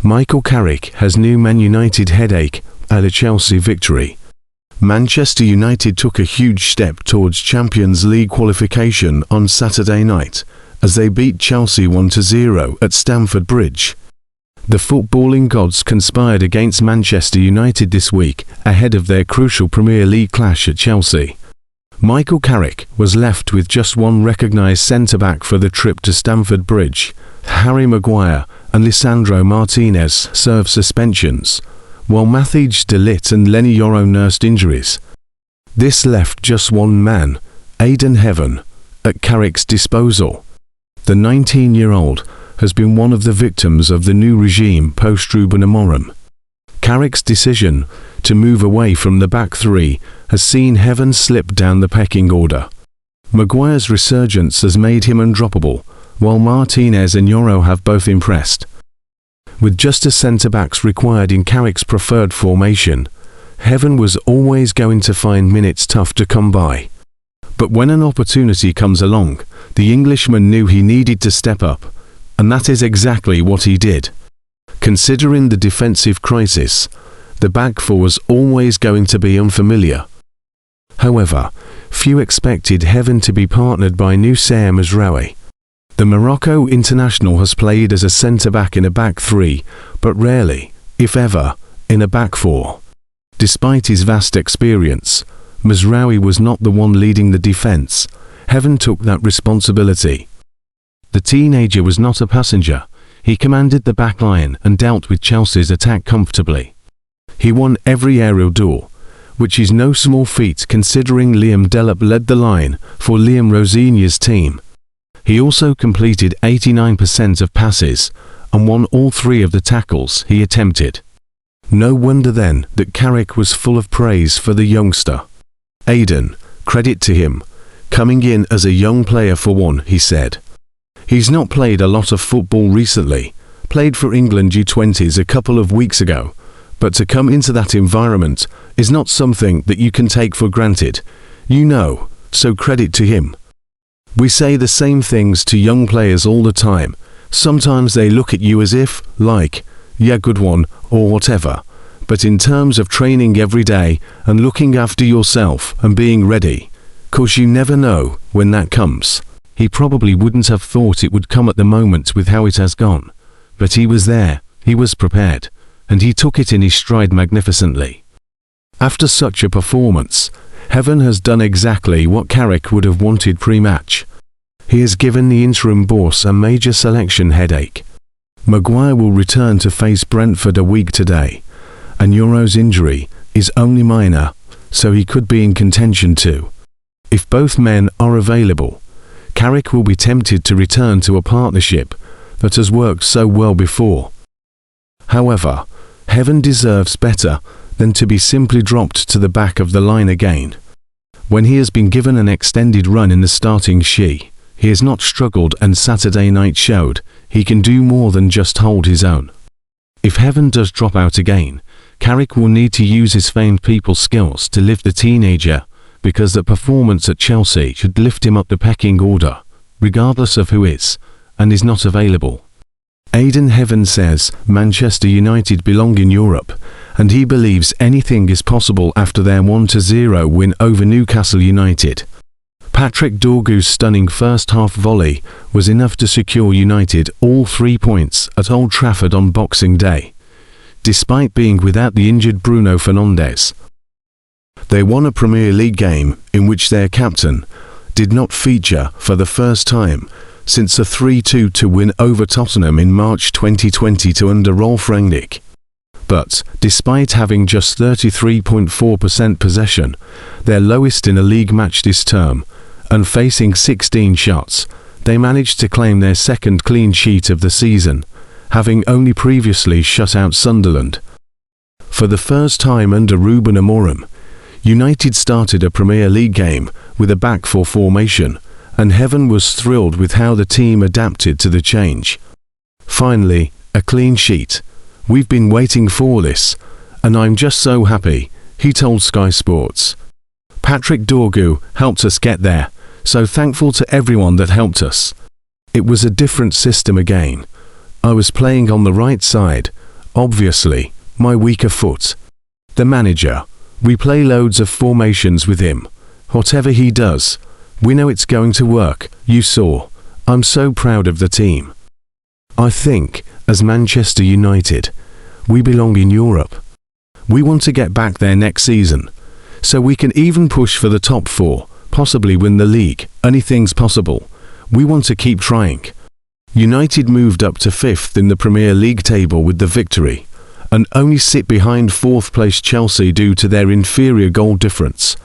Michael Carrick has new Man United headache at a Chelsea victory. Manchester United took a huge step towards Champions League qualification on Saturday night, as they beat Chelsea 1-0 at Stamford Bridge. The footballing gods conspired against Manchester United this week ahead of their crucial Premier League clash at Chelsea. Michael Carrick was left with just one recognised centre-back for the trip to Stamford Bridge. Harry Maguire and Lisandro Martinez served suspensions, while Matthijs de Ligt and Lenny Yoro nursed injuries. This left just one man, Aidan Heaven, at Carrick's disposal. The 19-year-old has been one of the victims of the new regime post-Ruben Amorim. Carrick's decision to move away from the back three has seen Heaven slip down the pecking order. Maguire's resurgence has made him undroppable, while Martinez and Yoro have both impressed. With just as centre-backs required in Carrick's preferred formation, Heaven was always going to find minutes tough to come by. But when an opportunity comes along, the Englishman knew he needed to step up, and that is exactly what he did. Considering the defensive crisis, the back four was always going to be unfamiliar. However, few expected Heaven to be partnered by Noussair Mazraoui. The Morocco international has played as a centre-back in a back three, but rarely, if ever, in a back four. Despite his vast experience, Mazraoui was not the one leading the defence. Heaven took that responsibility. The teenager was not a passenger. He commanded the back line and dealt with Chelsea's attack comfortably. He won every aerial duel, which is no small feat considering Liam Delap led the line for Liam Rosenior's team. He also completed 89% of passes and won all three of the tackles he attempted. No wonder then that Carrick was full of praise for the youngster. Aidan, credit to him, coming in as a young player for one, he said. He's not played a lot of football recently, played for England U20s a couple of weeks ago, but to come into that environment is not something that you can take for granted, so credit to him. We say the same things to young players all the time. Sometimes they look at you as if, like, yeah, good one, or whatever. But in terms of training every day and looking after yourself and being ready, 'cause you never know when that comes. He probably wouldn't have thought it would come at the moment with how it has gone. But he was there, he was prepared, and he took it in his stride magnificently. After such a performance, Heaven has done exactly what Carrick would have wanted pre-match. He has given the interim boss a major selection headache. Maguire will return to face Brentford a week today, and Yoro's injury is only minor, so he could be in contention too. If both men are available, Carrick will be tempted to return to a partnership that has worked so well before. However, Heaven deserves better than to be simply dropped to the back of the line again. When he has been given an extended run in the starting he has not struggled, and Saturday night showed he can do more than just hold his own. If Heaven does drop out again, Carrick will need to use his famed people skills to lift the teenager, because the performance at Chelsea should lift him up the pecking order, regardless of who is and is not available. Aidan Heaven says Manchester United belong in Europe, and he believes anything is possible after their 1-0 win over Newcastle United. Patrick Dorgu's stunning first-half volley was enough to secure United all 3 points at Old Trafford on Boxing Day, despite being without the injured Bruno Fernandes. They won a Premier League game in which their captain did not feature for the first time since a 3-2 win over Tottenham in March 2020 under Rolf Rangnick. But, despite having just 33.4% possession, their lowest in a league match this term, and facing 16 shots, they managed to claim their second clean sheet of the season, having only previously shut out Sunderland. For the first time under Ruben Amorim, United started a Premier League game with a back four formation, and Heaven was thrilled with how the team adapted to the change. Finally, a clean sheet. We've been waiting for this, and I'm just so happy, he told Sky Sports. Patrick Dorgu helped us get there, so thankful to everyone that helped us. It was a different system again. I was playing on the right side, Obviously, my weaker foot. The manager. We play loads of formations with him. Whatever he does, we know it's going to work. You saw. I'm so proud of the team. I think, as Manchester United, we belong in Europe. We want to get back there next season, so we can even push for the top 4, possibly win the league. Anything's possible. We want to keep trying. United moved up to 5th in the Premier League table with the victory, and only sit behind 4th place Chelsea due to their inferior goal difference.